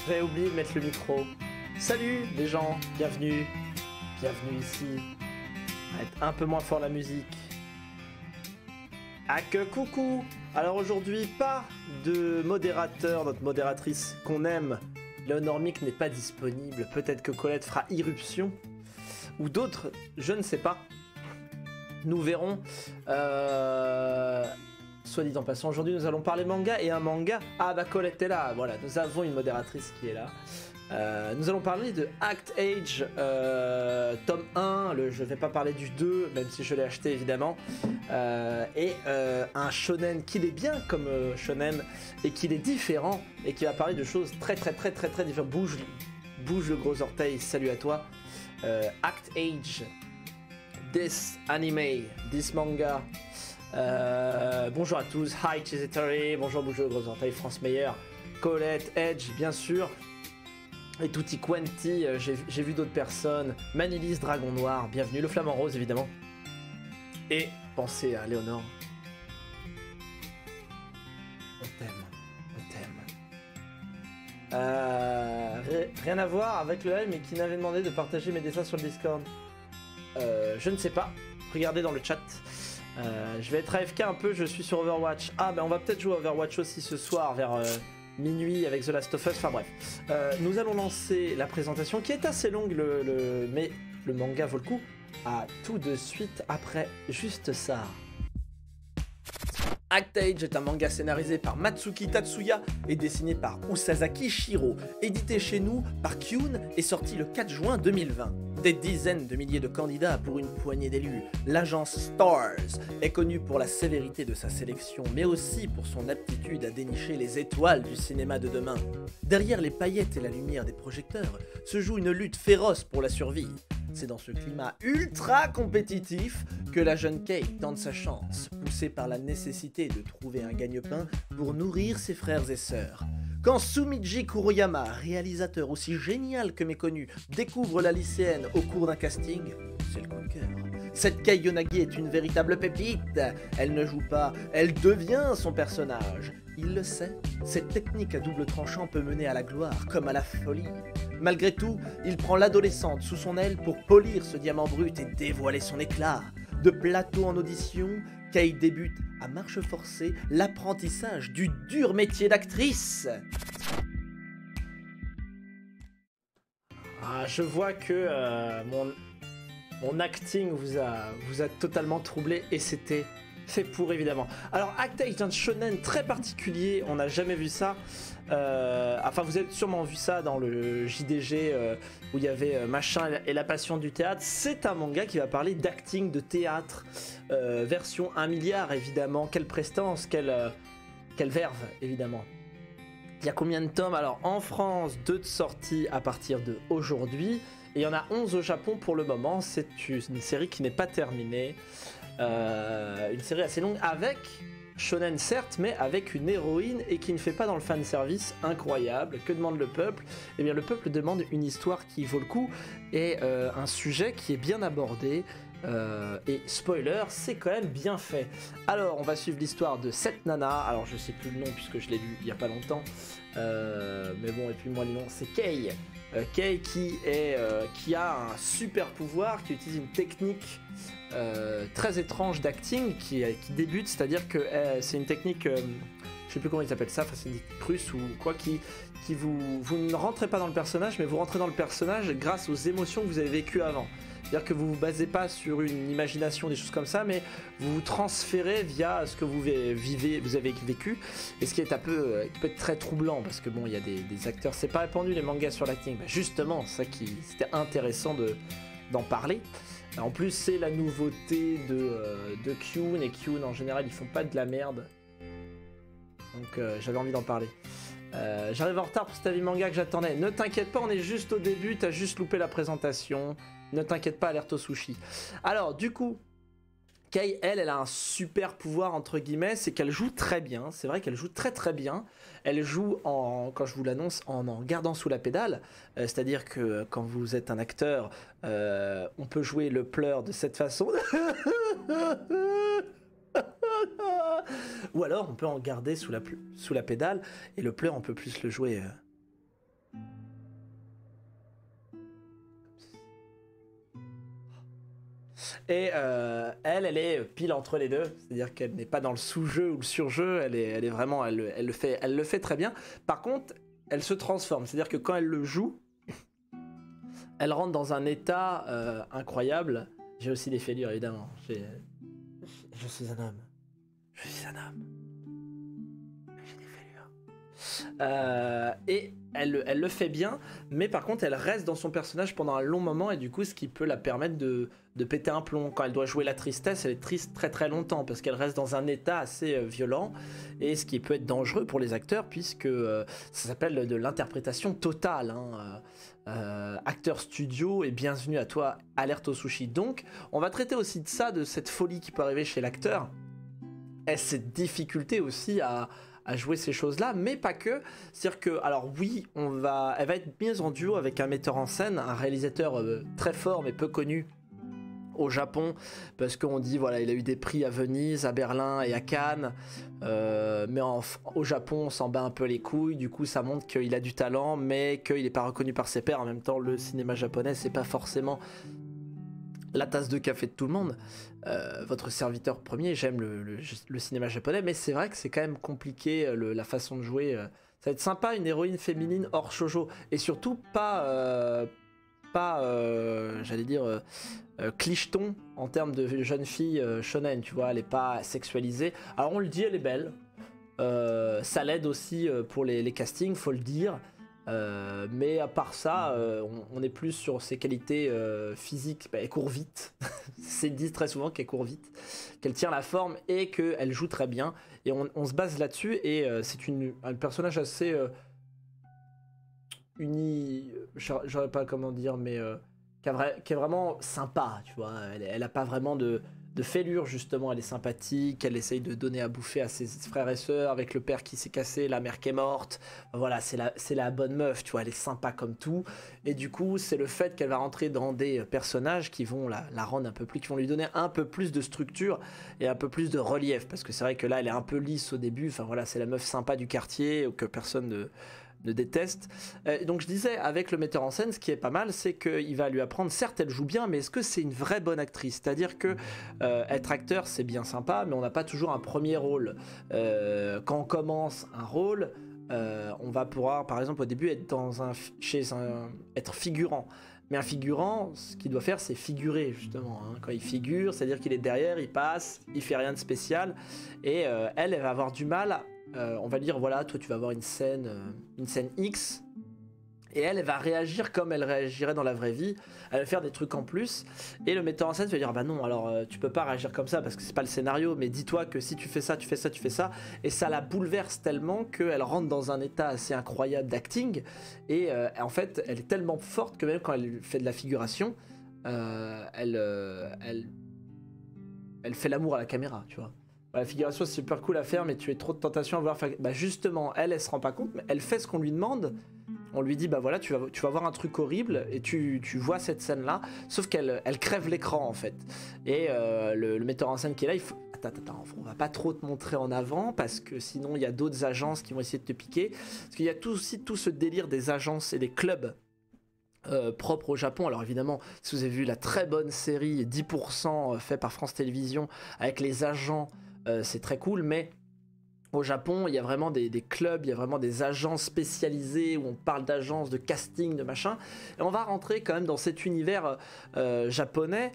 J'avais oublié de mettre le micro. Salut les gens, bienvenue. Bienvenue ici. On va être un peu moins fort la musique. Ah que coucou. Alors aujourd'hui, pas de modérateur, notre modératrice qu'on aime. Léonore Mick n'est pas disponible. Peut-être que Colette fera irruption. Ou d'autres, je ne sais pas. Nous verrons. Soit dit en passant, aujourd'hui nous allons parler manga et un manga. Ah bah Colette est là, voilà, nous avons une modératrice qui est là. Nous allons parler de Act Age, tome 1, je vais pas parler du 2, même si je l'ai acheté évidemment. Et un shonen qu'il est bien comme shonen et qu'il est différent et qui va parler de choses très différentes. Bouge le gros orteil, salut à toi. Act Age, this anime, this manga. Bonjour à tous, hi Chizetari, bonjour Bouge le gros orteil, France Meyer, Colette, Edge bien sûr. Et Tutti Quanti, j'ai vu d'autres personnes. Manilis, Dragon Noir, bienvenue. Le Flamant Rose, évidemment. Et pensez à Léonore. On t'aime. Rien à voir avec le L, mais qui m'avait demandé de partager mes dessins sur le Discord. Je ne sais pas. Regardez dans le chat. Je vais être AFK un peu, je suis sur Overwatch. Ah, ben on va peut-être jouer à Overwatch aussi ce soir vers... minuit avec The Last of Us, enfin bref. Nous allons lancer la présentation qui est assez longue, mais le manga vaut le coup. À tout de suite après juste ça. Act Age est un manga scénarisé par Matsuki Tatsuya et dessiné par Usazaki Shiro, édité chez nous par Kyun et sorti le 4 juin 2020. Des dizaines de milliers de candidats pour une poignée d'élus, l'agence Stars est connue pour la sévérité de sa sélection, mais aussi pour son aptitude à dénicher les étoiles du cinéma de demain. Derrière les paillettes et la lumière des projecteurs se joue une lutte féroce pour la survie. C'est dans ce climat ultra compétitif que la jeune Kate tente sa chance, poussée par la nécessité de trouver un gagne-pain pour nourrir ses frères et sœurs. Quand Sumiji Kuroyama, réalisateur aussi génial que méconnu, découvre la lycéenne au cours d'un casting, c'est le coup de cœur. Cette Kei Yonagi est une véritable pépite. Elle ne joue pas, elle devient son personnage. Il le sait, cette technique à double tranchant peut mener à la gloire comme à la folie. Malgré tout, il prend l'adolescente sous son aile pour polir ce diamant brut et dévoiler son éclat. De plateau en audition, Kei débute à marche forcée l'apprentissage du dur métier d'actrice. Ah, je vois que mon acting vous a totalement troublé et c'était fait pour évidemment. Alors Act Age est un shonen très particulier, on n'a jamais vu ça. Enfin vous avez sûrement vu ça dans le JDG où il y avait Machin et la passion du théâtre. C'est un manga qui va parler d'acting, de théâtre, version 1 milliard évidemment. Quelle prestance, quelle verve évidemment. Il y a combien de tomes? Alors en France, 2 de sortie à partir de aujourd'hui. Et il y en a 11 au Japon pour le moment. C'est une série qui n'est pas terminée. Une série assez longue avec shonen certes, mais avec une héroïne et qui ne fait pas dans le fanservice incroyable. Que demande le peuple? Eh bien le peuple demande une histoire qui vaut le coup et un sujet qui est bien abordé. Et spoiler, c'est quand même bien fait. Alors on va suivre l'histoire de cette nana. Alors je sais plus le nom puisque je l'ai lu il y a pas longtemps, mais bon, et puis moi le nom c'est Kei. Kei qui a un super pouvoir, qui utilise une technique très étrange d'acting qui débute, c'est-à-dire que c'est une technique, je sais plus comment ils appellent ça, enfin c'est une technique russe ou quoi, qui vous ne rentrez pas dans le personnage, mais vous rentrez dans le personnage grâce aux émotions que vous avez vécues avant. C'est-à-dire que vous ne vous basez pas sur une imagination, des choses comme ça, mais vous vous transférez via ce que vous vivez, vous avez vécu. Et ce qui est qui peut être très troublant, parce que bon, il y a des acteurs, c'est pas répandu les mangas sur l'acting. Bah justement, c'était intéressant d'en parler. En plus, c'est la nouveauté de Kyun, et Kyun en général, ils font pas de la merde. Donc j'avais envie d'en parler. J'arrive en retard pour cet avis manga que j'attendais. Ne t'inquiète pas, on est juste au début, t'as juste loupé la présentation. Ne t'inquiète pas, alerte au sushi. Alors, du coup, Kei, elle a un super pouvoir, entre guillemets, c'est qu'elle joue très bien. C'est vrai qu'elle joue très bien. Elle joue, quand je vous l'annonce, en gardant sous la pédale. C'est-à-dire que quand vous êtes un acteur, on peut jouer le pleur de cette façon. Ou alors, on peut en garder sous la pédale. Et le pleur, on peut plus le jouer Et elle est pile entre les deux, c'est-à-dire qu'elle n'est pas dans le sous-jeu ou le sur-jeu, elle est vraiment, elle le fait très bien. Par contre, elle se transforme, c'est-à-dire que quand elle le joue, elle rentre dans un état incroyable. J'ai aussi des fêlures, évidemment. Je suis un homme. Je suis un homme. J'ai des fêlures. Et elle le fait bien, mais par contre, elle reste dans son personnage pendant un long moment, et du coup, ce qui peut la permettre de péter un plomb. Quand elle doit jouer la tristesse, elle est triste très très longtemps, parce qu'elle reste dans un état assez violent, et ce qui peut être dangereux pour les acteurs, puisque ça s'appelle de l'interprétation totale. Acteur studio, et bienvenue à toi, Alerte au Sushi. Donc, on va traiter aussi de ça, de cette folie qui peut arriver chez l'acteur, et cette difficulté aussi à jouer ces choses-là, mais pas que. C'est-à-dire que, alors oui, elle va être mise en duo avec un metteur en scène, un réalisateur très fort mais peu connu au Japon, parce qu'on dit voilà, il a eu des prix à Venise, à Berlin et à Cannes, mais au Japon on s'en bat un peu les couilles. Du coup ça montre qu'il a du talent, mais qu'il n'est pas reconnu par ses pairs. En même temps, le cinéma japonais, c'est pas forcément la tasse de café de tout le monde. Votre serviteur premier, j'aime le cinéma japonais, mais c'est vrai que c'est quand même compliqué la façon de jouer. Ça va être sympa, une héroïne féminine hors shoujo, et surtout pas j'allais dire clicheton en termes de jeune fille shonen, tu vois, elle est pas sexualisée. Alors on le dit, elle est belle. Ça l'aide aussi pour les castings, faut le dire. Mais à part ça, on est plus sur ses qualités physiques. Elle court vite. C'est dit très souvent qu'elle court vite, qu'elle tient la forme et qu'elle joue très bien. Et on se base là-dessus. Et c'est un personnage assez j'aurais pas comment dire, mais qui est vraiment sympa, tu vois. Elle a pas vraiment de fêlure, justement. Elle est sympathique, elle essaye de donner à bouffer à ses frères et sœurs, avec le père qui s'est cassé, la mère qui est morte. Voilà, c'est la bonne meuf, tu vois. Elle est sympa comme tout. Et du coup, c'est le fait qu'elle va rentrer dans des personnages qui vont la rendre un peu plus, qui vont lui donner un peu plus de structure et un peu plus de relief. Parce que c'est vrai que là, elle est un peu lisse au début. Enfin voilà, c'est la meuf sympa du quartier, que personne ne déteste. Donc je disais, avec le metteur en scène, ce qui est pas mal, c'est qu'il va lui apprendre, certes elle joue bien, mais est-ce que c'est une vraie bonne actrice? C'est-à-dire que être acteur c'est bien sympa, mais on n'a pas toujours un premier rôle. Quand on commence un rôle, on va pouvoir par exemple au début être être figurant. Mais un figurant, ce qu'il doit faire, c'est figurer, justement. Quand il figure, c'est-à-dire qu'il est derrière, il passe, il fait rien de spécial. Et elle va avoir du mal. On va dire, voilà, toi, tu vas avoir une scène X. Et elle va réagir comme elle réagirait dans la vraie vie. Elle va faire des trucs en plus. Et le metteur en scène va dire, bah non, alors tu peux pas réagir comme ça parce que c'est pas le scénario. Mais dis-toi que si tu fais ça, tu fais ça, tu fais ça. Et ça la bouleverse tellement qu'elle rentre dans un état assez incroyable d'acting. Et en fait, elle est tellement forte que même quand elle fait de la figuration, elle fait l'amour à la caméra, tu vois. La figuration, c'est super cool à faire, mais tu as trop de tentation à voir. Bah justement, elle se rend pas compte, mais elle fait ce qu'on lui demande. On lui dit, bah voilà, tu vas voir un truc horrible, et tu vois cette scène-là, sauf qu'elle crève l'écran, en fait. Et le metteur en scène qui est là, il faut... Attends, on va pas trop te montrer en avant, parce que sinon, il y a d'autres agences qui vont essayer de te piquer. Parce qu'il y a aussi tout ce délire des agences et des clubs propre au Japon. Alors évidemment, si vous avez vu la très bonne série 10% fait par France Télévisions avec les agents, c'est très cool, mais au Japon, il y a vraiment des clubs, il y a vraiment des agences spécialisées où on parle d'agences, de casting, de machin. Et on va rentrer quand même dans cet univers japonais.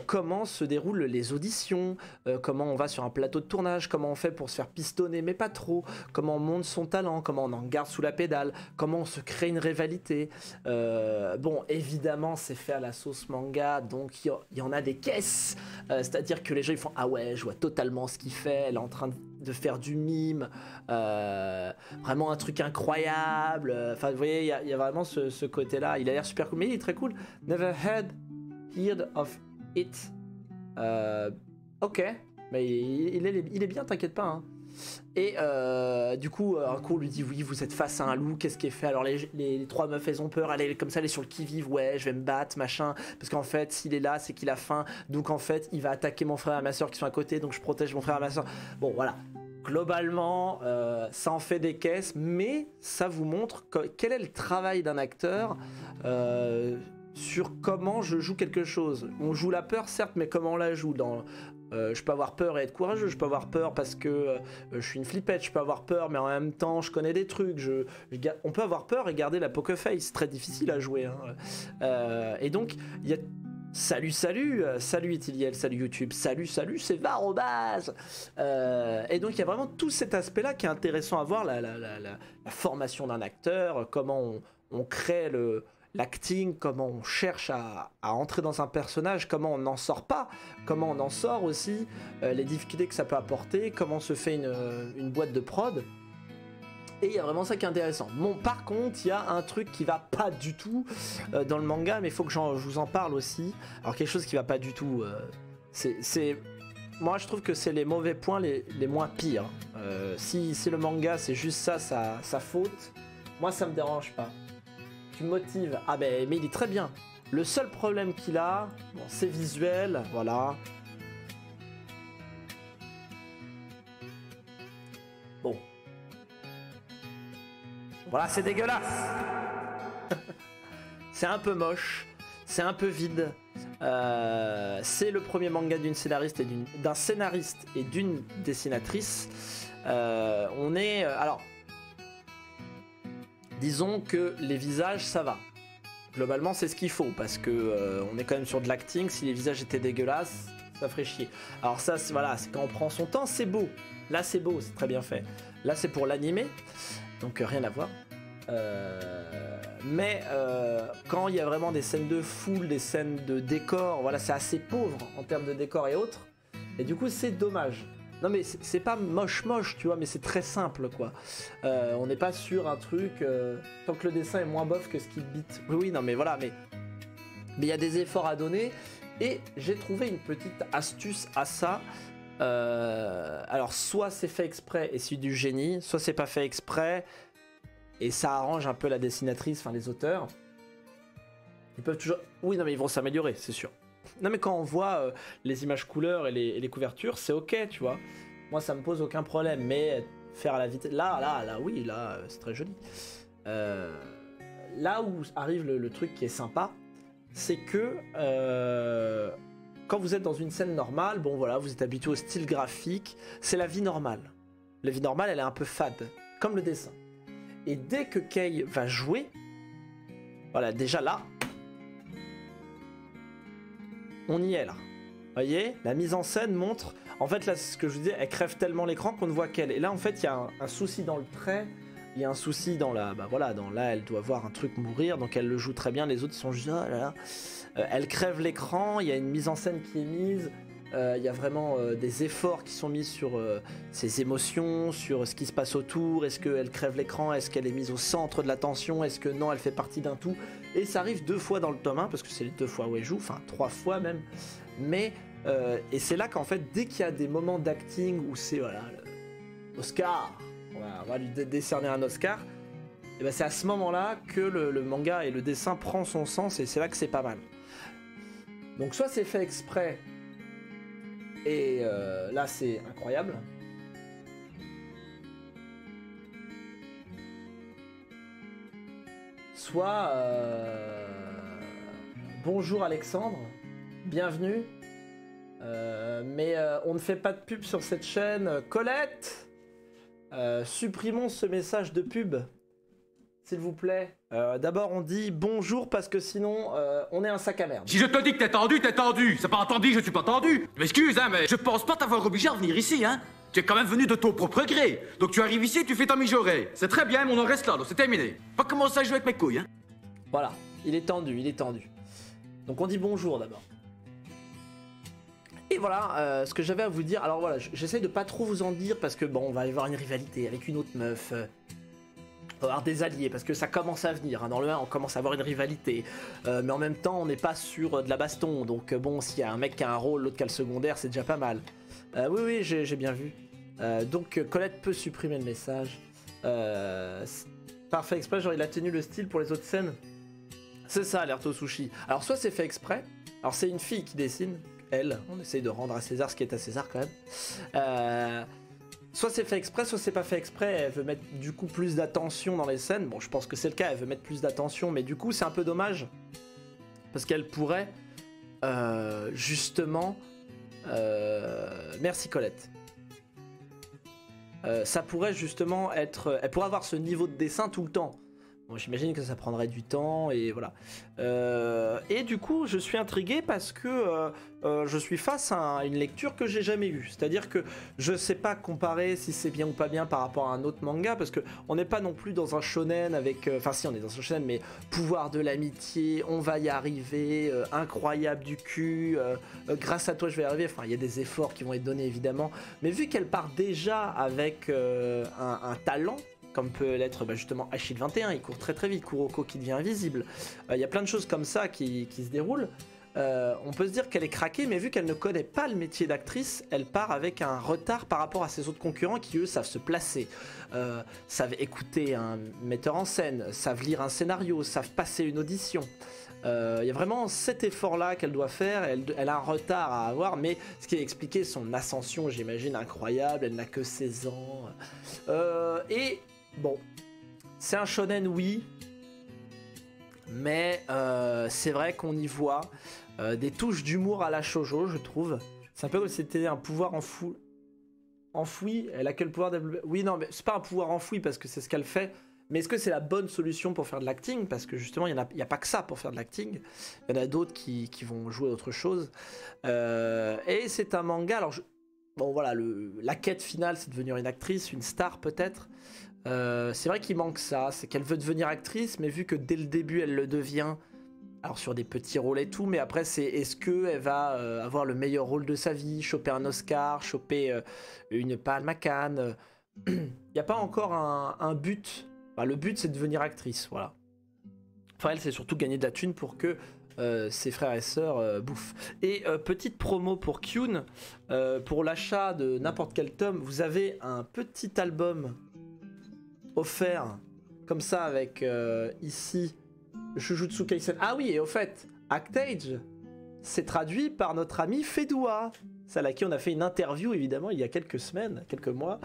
Comment se déroulent les auditions, comment on va sur un plateau de tournage, comment on fait pour se faire pistonner mais pas trop, comment on monte son talent, comment on en garde sous la pédale, comment on se crée une rivalité. Bon, évidemment c'est fait à la sauce manga, donc il y en a des caisses, c'est-à-dire que les gens ils font ah ouais, je vois totalement ce qu'il fait, elle est en train de faire du mime, vraiment un truc incroyable. Enfin vous voyez, il y a vraiment ce côté-là, il a l'air super cool, mais il est très cool. Never heard of it. Ok, mais il est bien, t'inquiète pas. Hein. Et du coup, un coup, on lui dit oui, vous êtes face à un loup, qu'est-ce qui est fait? Alors les trois meufs, elles ont peur, elle est comme ça, elle est sur le qui-vive, ouais, je vais me battre, machin. Parce qu'en fait, s'il est là, c'est qu'il a faim. Donc en fait, il va attaquer mon frère et ma soeur qui sont à côté, donc je protège mon frère et ma soeur. Bon, voilà. Globalement, ça en fait des caisses, mais ça vous montre quel est le travail d'un acteur. sur comment je joue quelque chose. On joue la peur, certes, mais comment on la joue je peux avoir peur et être courageux, je peux avoir peur parce que je suis une flippette, je peux avoir peur, mais en même temps, je connais des trucs. On peut avoir peur et garder la poker face, c'est très difficile à jouer. Hein. Et donc, il y a... Salut Ithiliel, salut YouTube, salut, c'est Varobaz. Et donc il y a vraiment tout cet aspect-là qui est intéressant à voir, la formation d'un acteur, comment on crée l'acting, comment on cherche à entrer dans un personnage, comment on n'en sort pas, comment on en sort aussi, les difficultés que ça peut apporter, comment se fait une boîte de prod. Et il y a vraiment ça qui est intéressant. Bon, par contre, il y a un truc qui va pas du tout dans le manga, mais il faut que je vous en parle aussi. Alors quelque chose qui va pas du tout, moi je trouve que c'est les mauvais points les moins pires. Si le manga c'est juste ça, sa faute, moi ça me dérange pas. Tu me motives, ah ben mais il est très bien. Le seul problème qu'il a, bon, c'est visuel, voilà. Bon. Voilà, c'est dégueulasse. C'est un peu moche, c'est un peu vide. C'est le premier manga d'un scénariste et d'une dessinatrice. Alors, disons que les visages, ça va. Globalement, c'est ce qu'il faut parce que on est quand même sur de l'acting. Si les visages étaient dégueulasses, ça ferait chier. Alors ça, voilà, c'est quand on prend son temps, c'est beau. Là, c'est beau, c'est très bien fait. Là, c'est pour l'animé. Donc rien à voir. Mais quand il y a vraiment des scènes de foule, des scènes de décor, voilà, c'est assez pauvre en termes de décor et autres. Et du coup, c'est dommage. Non mais c'est pas moche, tu vois, mais c'est très simple, quoi. On n'est pas sur un truc... tant que le dessin est moins bof que ce qui beat. Oui, non mais voilà, mais il y a des efforts à donner. Et j'ai trouvé une petite astuce à ça. Alors soit c'est fait exprès et c'est du génie, soit c'est pas fait exprès et ça arrange un peu la dessinatrice, enfin les auteurs. Ils peuvent toujours... Oui, non mais ils vont s'améliorer, c'est sûr. Non mais quand on voit les images couleurs et les couvertures, c'est ok, tu vois. Moi ça me pose aucun problème, mais faire à la vitesse... Là, oui, là, c'est très joli. Là où arrive le truc qui est sympa, c'est que... quand vous êtes dans une scène normale, bon voilà, vous êtes habitué au style graphique, c'est la vie normale. La vie normale, elle est un peu fade, comme le dessin. Et dès que Kei va jouer, voilà, déjà là, on y est là. Vous voyez, la mise en scène montre, en fait là, c'est ce que je vous disais, elle crève tellement l'écran qu'on ne voit qu'elle. Et là, en fait, il y a un souci dans le trait, il y a un souci dans la, bah voilà, là, elle doit voir un truc mourir, donc elle le joue très bien, les autres ils sont juste là, là. Elle crève l'écran, il y a une mise en scène qui est mise, il y a vraiment des efforts qui sont mis sur ses émotions, sur ce qui se passe autour, est-ce qu'elle crève l'écran, est-ce qu'elle est mise au centre de l'attention, est-ce que non, elle fait partie d'un tout, et ça arrive 2 fois dans le tome 1, parce que c'est les 2 fois où elle joue, enfin 3 fois même, mais, et c'est là qu'en fait, dès qu'il y a des moments d'acting où c'est, voilà, Oscar, on va lui décerner un Oscar, et ben c'est à ce moment-là que le manga et le dessin prend son sens, et c'est là que c'est pas mal. Donc soit c'est fait exprès, et là c'est incroyable. Soit bonjour Alexandre, bienvenue. Mais on ne fait pas de pub sur cette chaîne. Colette, supprimons ce message de pub. S'il vous plaît. D'abord, on dit bonjour parce que sinon, on est un sac à merde. Si je te dis que t'es tendu, t'es tendu. C'est pas entendu, je suis pas tendu. Je m'excuse, hein, mais je pense pas t'avoir obligé à venir ici, hein. Tu es quand même venu de ton propre gré. Donc tu arrives ici et tu fais ta mijaurée. C'est très bien, mais on en reste là, donc c'est terminé. Pas commencer à jouer avec mes couilles, hein. Voilà, il est tendu, il est tendu. Donc on dit bonjour d'abord. Et voilà ce que j'avais à vous dire. Alors voilà, j'essaie de pas trop vous en dire parce que bon, on va y avoir une rivalité avec une autre meuf. On va avoir des alliés parce que ça commence à venir. Hein. Dans le 1, on commence à avoir une rivalité. Mais en même temps, on n'est pas sur de la baston. Donc bon, s'il y a un mec qui a un rôle, l'autre qui a le secondaire, c'est déjà pas mal. Oui, j'ai bien vu. Donc Colette peut supprimer le message. Parfait exprès, genre il a tenu le style pour les autres scènes. C'est ça, l'Erto Sushi. Alors soit c'est fait exprès. Alors c'est une fille qui dessine. Elle, on essaye de rendre à César ce qui est à César quand même. Soit c'est fait exprès, soit c'est pas fait exprès. Elle veut mettre du coup plus d'attention dans les scènes. Bon, je pense que c'est le cas, elle veut mettre plus d'attention, mais du coup c'est un peu dommage. parce qu'elle pourrait justement... merci Colette. Ça pourrait justement être... Elle pourrait avoir ce niveau de dessin tout le temps. Bon, j'imagine que ça prendrait du temps et voilà. Et du coup, je suis intrigué parce que je suis face à une lecture que j'ai jamais eue. C'est-à-dire que je sais pas comparer si c'est bien ou pas bien par rapport à un autre manga parce que on n'est pas non plus dans un shonen avec... Enfin si, on est dans un shonen, mais pouvoir de l'amitié, on va y arriver, incroyable du cul, grâce à toi je vais y arriver. Enfin, il y a des efforts qui vont être donnés évidemment. Mais vu qu'elle part déjà avec un talent, comme peut l'être justement Achille 21, il court très très vite, Kuroko qui devient invisible. Il y a plein de choses comme ça qui se déroulent. On peut se dire qu'elle est craquée, mais vu qu'elle ne connaît pas le métier d'actrice, elle part avec un retard par rapport à ses autres concurrents qui eux savent se placer, savent écouter un metteur en scène, savent lire un scénario, savent passer une audition. Il y a vraiment cet effort-là qu'elle doit faire, elle a un retard à avoir, mais ce qui a expliqué son ascension, j'imagine, incroyable, elle n'a que 16 ans. Et bon, c'est un shonen, oui, mais c'est vrai qu'on y voit des touches d'humour à la shoujo, je trouve. C'est un peu comme si c'était un pouvoir enfoui. Elle a quel pouvoir développer? Oui, non, mais c'est pas un pouvoir enfoui parce que c'est ce qu'elle fait. Mais est-ce que c'est la bonne solution pour faire de l'acting? Parce que justement, il n'y a pas que ça pour faire de l'acting. Il y en a d'autres qui vont jouer autre chose. Et c'est un manga. Alors, bon, voilà, la quête finale, c'est de devenir une actrice, une star peut-être. C'est vrai qu'il manque ça, c'est qu'elle veut devenir actrice, mais vu que dès le début elle le devient, alors sur des petits rôles et tout, mais après c'est est-ce qu'elle va avoir le meilleur rôle de sa vie, choper un Oscar, choper une palme à Cannes. Il n'y a pas encore un but. Enfin, le but c'est de devenir actrice, voilà. Enfin elle c'est surtout gagner de la thune pour que ses frères et sœurs bouffent. Et petite promo pour Kyun, pour l'achat de n'importe quel tome, vous avez un petit album offert comme ça avec ici Jujutsu Kaisen. Ah oui, et au fait, Actage, c'est traduit par notre amie Fedoua, celle à qui on a fait une interview évidemment il y a quelques semaines, quelques mois.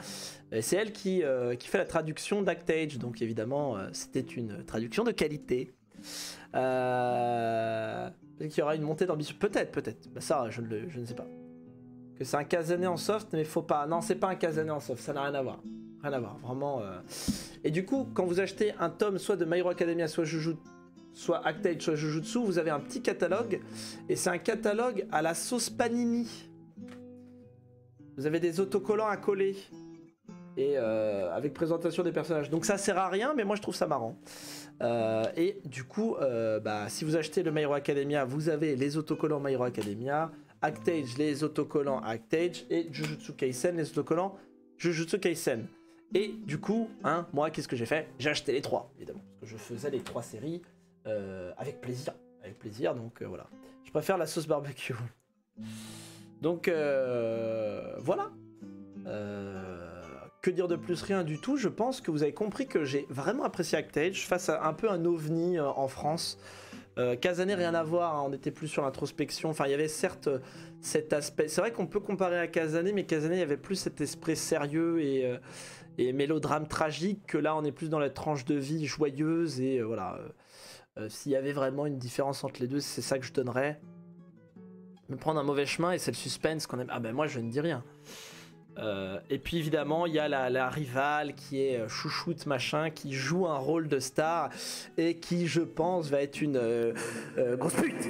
C'est elle qui fait la traduction d'Actage, donc évidemment c'était une traduction de qualité. Qu'il y aura une montée d'ambition, peut-être. Bah, ça, je ne sais pas. Que c'est un Kazané en soft, mais faut pas. Non, c'est pas un Kazané en soft, ça n'a rien à voir. Rien à voir, vraiment. Et du coup, quand vous achetez un tome, soit de My Hero Academia, soit Jujutsu, soit Actage, soit Jujutsu, vous avez un petit catalogue. Et c'est un catalogue à la sauce Panini. Vous avez des autocollants à coller. Et avec présentation des personnages. Donc ça sert à rien, mais moi je trouve ça marrant. Et du coup, si vous achetez le My Hero Academia, vous avez les autocollants My Hero Academia, Actage, les autocollants Actage, et Jujutsu Kaisen, les autocollants Jujutsu Kaisen. Et du coup, moi, qu'est-ce que j'ai fait? J'ai acheté les trois, évidemment. Parce que je faisais les trois séries avec plaisir. Avec plaisir, donc voilà. Je préfère la sauce barbecue. Donc, voilà. Que dire de plus? Rien du tout. Je pense que vous avez compris que j'ai vraiment apprécié Actage face à un peu un ovni en France. Kazané, rien à voir, hein, on était plus sur l'introspection. Enfin, il y avait certes cet aspect. C'est vrai qu'on peut comparer à Kazané, mais Kazané, il y avait plus cet esprit sérieux et mélodrame tragique, que là, on est plus dans la tranche de vie joyeuse. Et voilà. S'il y avait vraiment une différence entre les deux, c'est ça que je donnerais. Me prendre un mauvais chemin, et c'est le suspense qu'on aime. Ah ben moi, je ne dis rien. Et puis évidemment il y a la rivale qui est chouchoute machin, qui joue un rôle de star et qui je pense va être une grosse pute.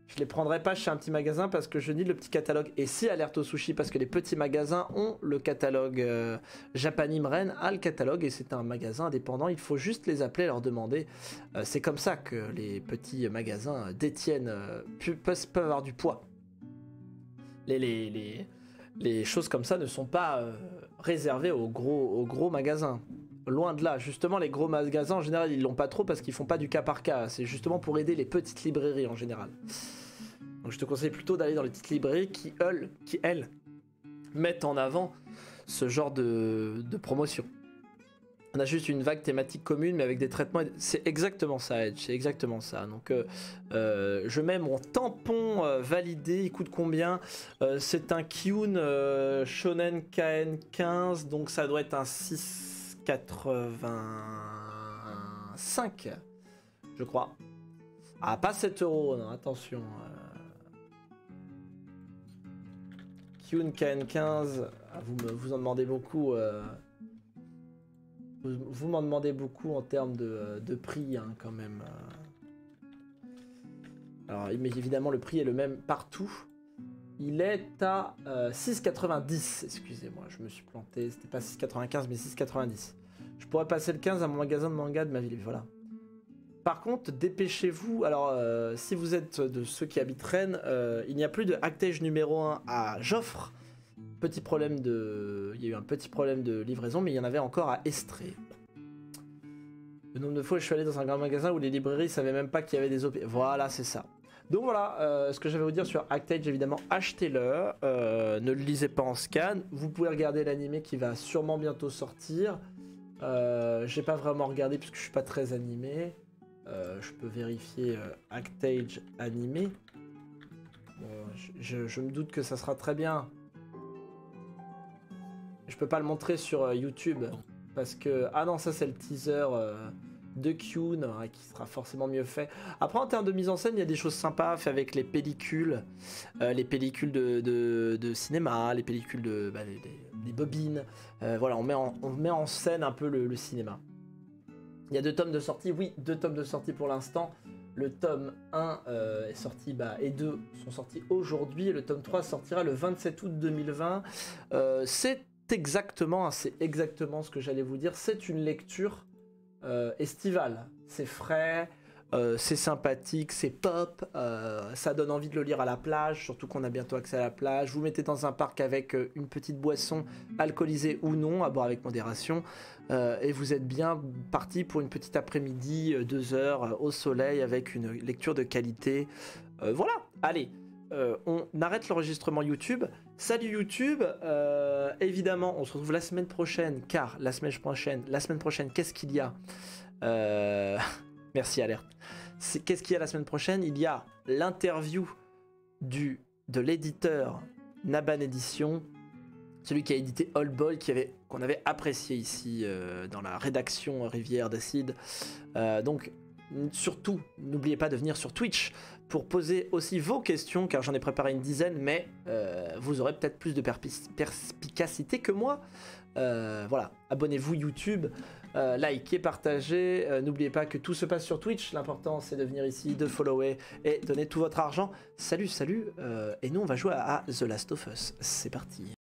Je les prendrai pas chez un petit magasin parce que je nie le petit catalogue. Et si Alerte au Sushi, parce que les petits magasins ont le catalogue. Japanim Ren a le catalogue et c'est un magasin indépendant. Il faut juste les appeler et leur demander. C'est comme ça que les petits magasins détiennent, peuvent avoir du poids. Les choses comme ça ne sont pas réservées aux gros magasins. Loin de là. Justement, les gros magasins, en général, ils l'ont pas trop parce qu'ils font pas du cas par cas. C'est justement pour aider les petites librairies, en général. Donc je te conseille plutôt d'aller dans les petites librairies qui, elles, mettent en avant ce genre de promotion. On a juste une vague thématique commune, mais avec des traitements. C'est exactement ça, Edge. C'est exactement ça. Donc, je mets mon tampon validé. Il coûte combien? C'est un Kyun Shonen KN15. Donc, ça doit être un 6,85, je crois. Ah, pas 7 euros, non, attention. Kyun KN15, vous en demandez beaucoup. Vous m'en demandez beaucoup en termes de prix, hein, quand même. Alors, mais évidemment, le prix est le même partout. Il est à 6,90. Excusez-moi, je me suis planté. C'était pas 6,95, mais 6,90. Je pourrais passer le 15 à mon magasin de manga de ma ville. Voilà. Par contre, dépêchez-vous. Alors, si vous êtes de ceux qui habitent Rennes, il n'y a plus de Actage numéro 1 à Joffre. Petit problème de... Il y a eu un petit problème de livraison, mais il y en avait encore à Estrée. Le nombre de fois où je suis allé dans un grand magasin où les librairies ne savaient même pas qu'il y avait des OP. Voilà, c'est ça. Donc voilà, ce que j'avais à vous dire sur Actage, évidemment, achetez-le. Ne le lisez pas en scan. Vous pouvez regarder l'animé qui va sûrement bientôt sortir. J'ai pas vraiment regardé puisque je suis pas très animé. Je peux vérifier Actage animé. Bon, je me doute que ça sera très bien. Je peux pas le montrer sur YouTube parce que... Ah non, ça c'est le teaser de Kyun qui sera forcément mieux fait. Après, en termes de mise en scène, il y a des choses sympas faites avec les pellicules de cinéma, les pellicules de... des bobines. Voilà, on met en scène un peu le cinéma. Il y a 2 tomes de sortie, oui, 2 tomes de sortie pour l'instant. Le tome 1 est sorti, et 2 sont sortis aujourd'hui. Et le tome 3 sortira le 27 août 2020. C'est exactement ce que j'allais vous dire. C'est une lecture estivale. C'est frais, c'est sympathique, c'est pop. Ça donne envie de le lire à la plage, surtout qu'on a bientôt accès à la plage. Vous mettez dans un parc avec une petite boisson, alcoolisée ou non, à boire avec modération. Et vous êtes bien parti pour une petite après-midi, 2 heures au soleil avec une lecture de qualité. Voilà, allez. On arrête l'enregistrement YouTube. Salut YouTube. Évidemment, on se retrouve la semaine prochaine. Car la semaine prochaine, qu'est-ce qu'il y a Merci Alerte. Qu'est-ce qu'il y a la semaine prochaine? Il y a l'interview de l'éditeur Naban Edition, celui qui a édité All Boy, qu'on avait apprécié ici dans la rédaction Rivière d'Acide. Donc surtout, n'oubliez pas de venir sur Twitch pour poser aussi vos questions, car j'en ai préparé une dizaine, mais vous aurez peut-être plus de perspicacité que moi. Voilà, abonnez-vous YouTube, likez, partagez. N'oubliez pas que tout se passe sur Twitch. L'important, c'est de venir ici, de follower et donner tout votre argent. Salut, et nous, on va jouer à The Last of Us. C'est parti.